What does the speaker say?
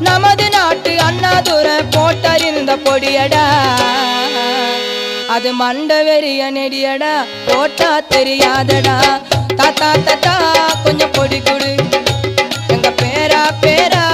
நமது நாட்டு அண்ணாதுரை போட்டறிந்த பொடியடா அது மண்ட வெறிய நெடியடா போட்டா தெரியாதடா தாத்தா தாத்தா கொஞ்சம் பொடி கொடு எங்க பேரா பேரா